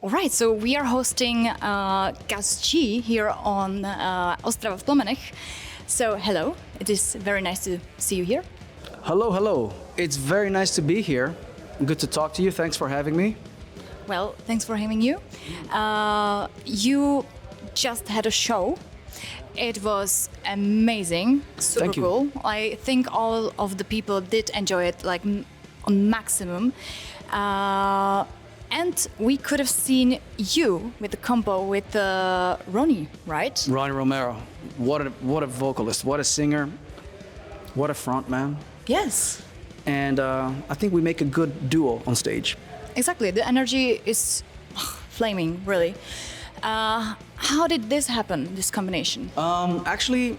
All right, so we are hosting GUS G here on Ostrava plamenech. So hello, it is very nice to see you here. Hello, hello. It's very nice to be here. Good to talk to you. Thanks for having me. Well, thanks for having you. You just had a show. It was amazing, super Thank you. cool. I think all of the people did enjoy it like on maximum. And we could have seen you with the combo with Ronnie, right? Ronnie Romero. What a vocalist. What a singer. What a frontman. Yes. And I think we make a good duo on stage. Exactly. The energy is flaming, really. How did this happen, this combination? Actually,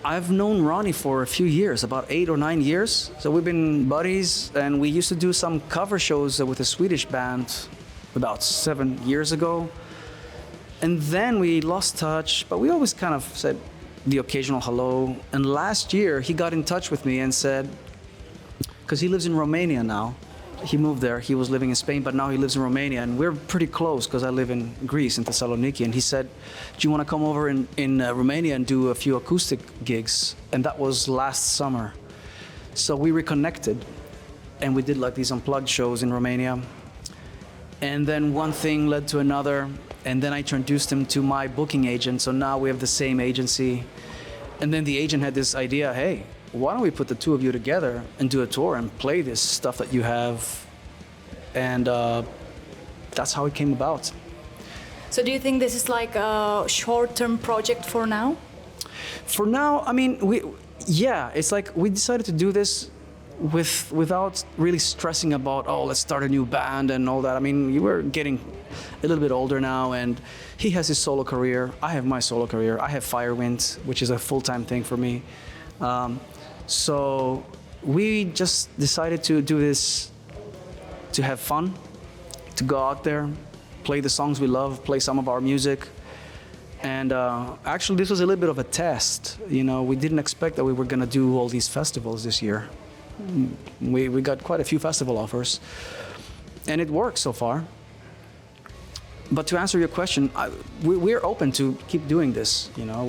I've known Ronnie for a few years, about 8 or 9 years. So we've been buddies, and we used to do some cover shows with a Swedish band about 7 years ago. And then we lost touch, but we always kind of said the occasional hello. And last year, he got in touch with me and said, because he lives in Romania now. He moved there. He was living in Spain, but now he lives in Romania, and we're pretty close because I live in Greece, in Thessaloniki. And he said, "Do you want to come over in Romania and do a few acoustic gigs?" And that was last summer. So we reconnected, and we did like these unplugged shows in Romania. And then one thing led to another, and then I introduced him to my booking agent. So now we have the same agency. And then the agent had this idea, hey, why don't we put the two of you together and do a tour and play this stuff that you have? And that's how it came about. So do you think this is like a short-term project for now? For now, I mean, it's like we decided to do this without really stressing about, oh, let's start a new band and all that. I mean, you were getting a little bit older now, and he has his solo career. I have my solo career. I have Firewind, which is a full-time thing for me. So we just decided to do this to have fun, to go out there, play the songs we love, play some of our music. And actually, this was a little bit of a test. You know, we didn't expect that we were going to do all these festivals this year. We got quite a few festival offers, and it worked so far. But to answer your question, we're open to keep doing this. You know,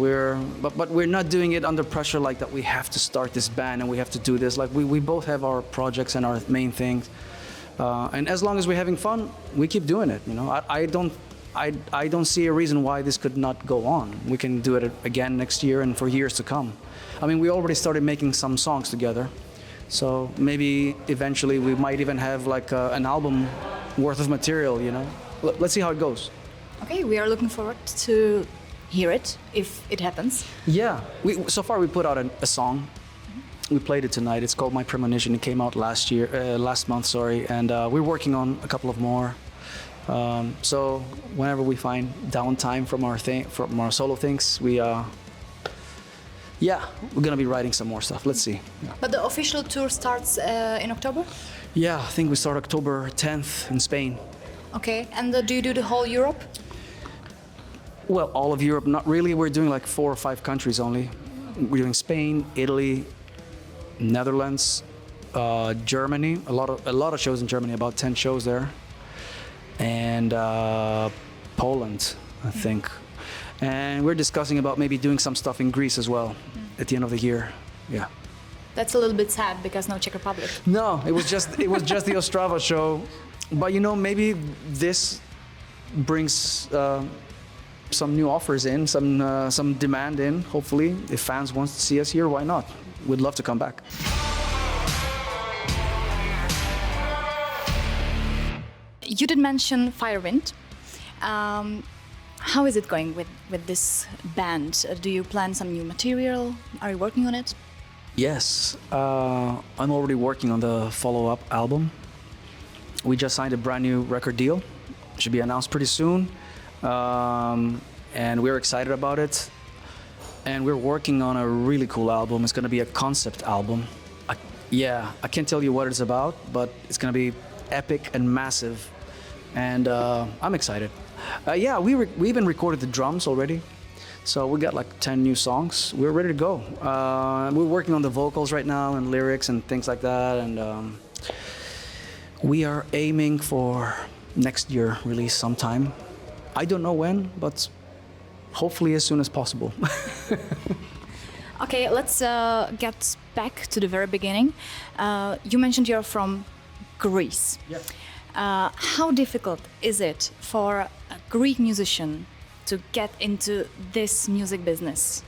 but we're not doing it under pressure like that. We have to start this band and we have to do this. Like we both have our projects and our main things, and as long as we're having fun, we keep doing it. You know, I don't see a reason why this could not go on. We can do it again next year and for years to come. I mean, we already started making some songs together, so maybe eventually we might even have like an album worth of material. You know. Let's see how it goes. Okay, we are looking forward to hear it if it happens. Yeah, so far we put out a song. We played it tonight. It's called My Premonition. It came out last month, sorry, and we're working on a couple of more. So whenever we find downtime from our solo things, we're gonna be writing some more stuff. Let's see. Yeah. But the official tour starts in October? Yeah, I think we start October 10th in Spain. Okay, and do you do the whole Europe? Well, all of Europe, not really. We're doing like 4 or 5 countries only. We're doing Spain, Italy, Netherlands, Germany. A lot of shows in Germany, about 10 shows there, and Poland, I think. And we're discussing about maybe doing some stuff in Greece as well at the end of the year. Yeah. That's a little bit sad because no Czech Republic. No, it was just the Ostrava show. But you know, maybe this brings some new offers in, some demand in. Hopefully, if fans want to see us here, why not? We'd love to come back. You did mention Firewind. How is it going with this band? Do you plan some new material? Are you working on it? Yes, I'm already working on the follow-up album. We just signed a brand new record deal. It should be announced pretty soon. And we're excited about it. And we're working on a really cool album. It's going to be a concept album. I can't tell you what it's about, but it's going to be epic and massive. And I'm excited. We even recorded the drums already. So we got like 10 new songs. We're ready to go. We're working on the vocals right now and lyrics and things like that. And we are aiming for next year release sometime. I don't know when, but hopefully as soon as possible. Okay, let's get back to the very beginning. You mentioned you're from Greece. Yeah. How difficult is it for a Greek musician to get into this music business?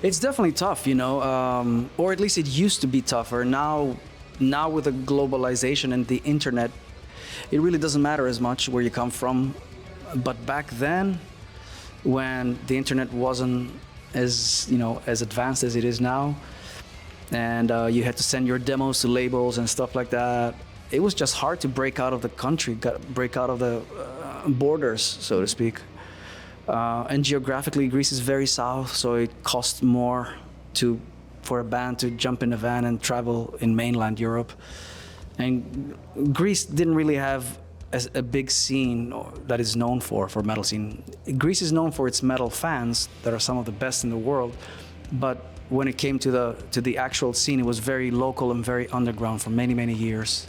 It's definitely tough, you know, or at least it used to be tougher. Now with the globalization and the internet, it really doesn't matter as much where you come from. But back then, when the internet wasn't as, you know, as advanced as it is now, and you had to send your demos to labels and stuff like that, it was just hard to break out of the country, break out of the borders, so to speak. And geographically, Greece is very south, so it costs more for a band to jump in a van and travel in mainland Europe. And Greece didn't really have a big scene that is known for metal scene. Greece is known for its metal fans that are some of the best in the world, but when it came to the actual scene, it was very local and very underground for many years.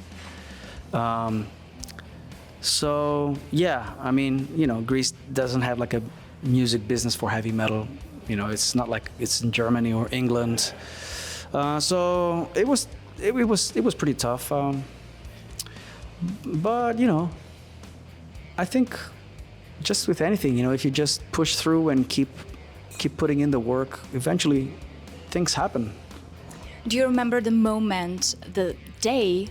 So yeah, I mean, you know, Greece doesn't have like a music business for heavy metal. You know, it's not like it's in Germany or England. So it was pretty tough. But you know, I think just with anything, you know, if you just push through and keep putting in the work, eventually things happen. Do you remember the moment, the day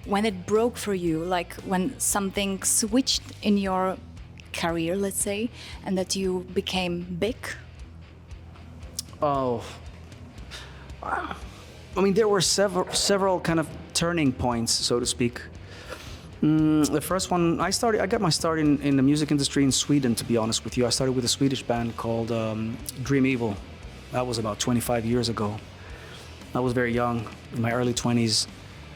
when it broke for you, like when something switched in your career, let's say, and that you became big? Oh, I mean, there were several kind of turning points, so to speak. The first one, I got my start in the music industry in Sweden, to be honest with you. I started with a Swedish band called Dream Evil. That was about 25 years ago. I was very young, in my early 20s.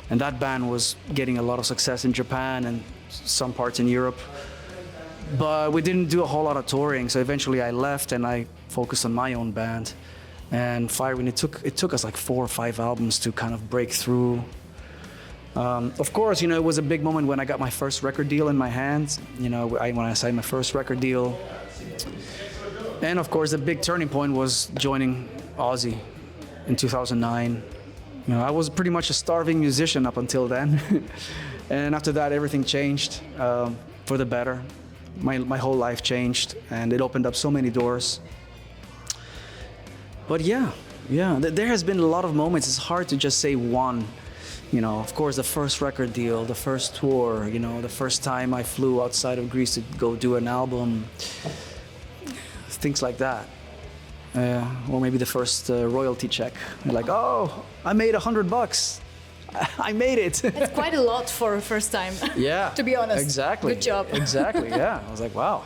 And that band was getting a lot of success in Japan and some parts in Europe. But we didn't do a whole lot of touring, so eventually I left and I focused on my own band. And Firewind, it took us like 4 or 5 albums to kind of break through. Of course, you know, it was a big moment when I got my first record deal in my hands. You know, when I signed my first record deal. And of course, the big turning point was joining OZZY in 2009. You know, I was pretty much a starving musician up until then. And after that, everything changed for the better. My whole life changed, and it opened up so many doors. But yeah, there has been a lot of moments. It's hard to just say one. You know, of course, the first record deal, the first tour, you know, the first time I flew outside of Greece to go do an album, things like that. Or maybe the first royalty check. You're like, oh, I made $100. I made it. It's quite a lot for a first time. Yeah. To be honest. Exactly. Good job. Exactly, yeah. I was like, wow.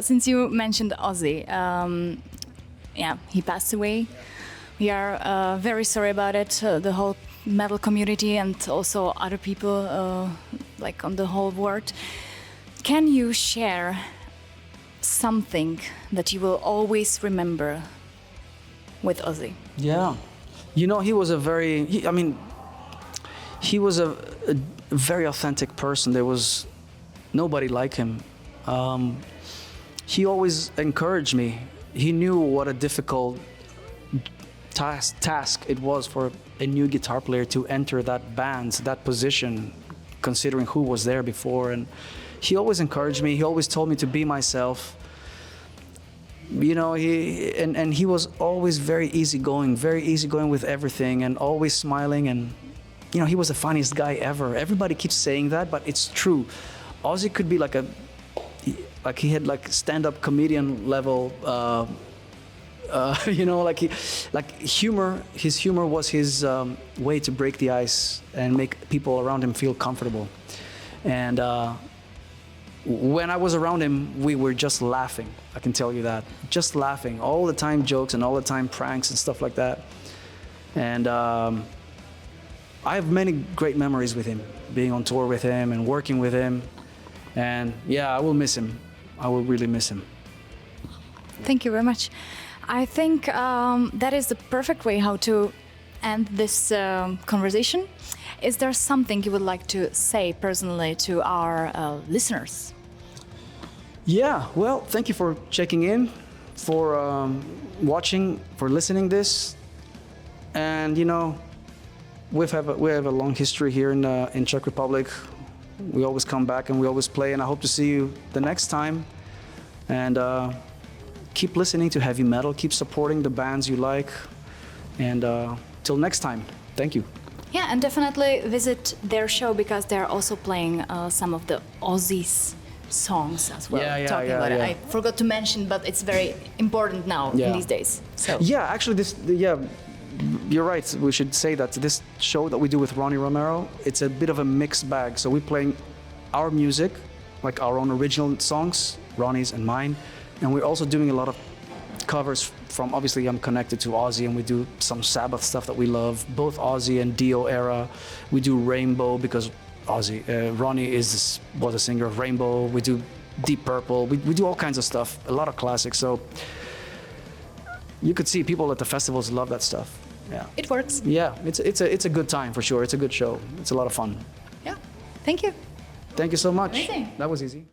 Since you mentioned OZZY, yeah, he passed away. We are very sorry about it, the whole metal community and also other people like on the whole world. Can you share something that you will always remember with OZZY? Yeah. You know, he was a very very authentic person. There was nobody like him. He always encouraged me. He knew what a difficult task it was for a new guitar player to enter that band, that position, considering who was there before. And he always encouraged me. He always told me to be myself. You know, he was always very easygoing with everything, and always smiling. And you know, he was the funniest guy ever. Everybody keeps saying that, but it's true. OZZY could be like he had like stand-up comedian level. You know, humor. His humor was his way to break the ice and make people around him feel comfortable. And when I was around him, we were just laughing. I can tell you that, just laughing all the time, jokes and all the time pranks and stuff like that. And I have many great memories with him, being on tour with him and working with him. And yeah, I will miss him. I will really miss him. Thank you very much. I think that is the perfect way how to end this conversation, is there something you would like to say personally to our listeners? Yeah, well, thank you for checking in, for watching, for listening this. And you know, we have a long history here in Czech Republic. We always come back and we always play, and I hope to see you the next time. And keep listening to heavy metal, keep supporting the bands you like, and till next time, thank you. Yeah, and definitely visit their show because they're also playing some of the OZZY's songs as well. Talking about it. I forgot to mention, but it's very important now in these days. So. Yeah, actually, you're right. We should say that this show that we do with Ronnie Romero, it's a bit of a mixed bag. So we're playing our music, like our own original songs, Ronnie's and mine, and we're also doing a lot of covers from, obviously I'm connected to Ozzy, and we do some Sabbath stuff that we love, both Ozzy and Dio era. We do Rainbow because Ronnie was a singer of Rainbow. We do Deep Purple. We do all kinds of stuff, a lot of classics. So you could see people at the festivals love that stuff. Yeah, it works. Yeah, it's a good time for sure. It's a good show. It's a lot of fun. Yeah, thank you. Thank you so much. Amazing. That was easy.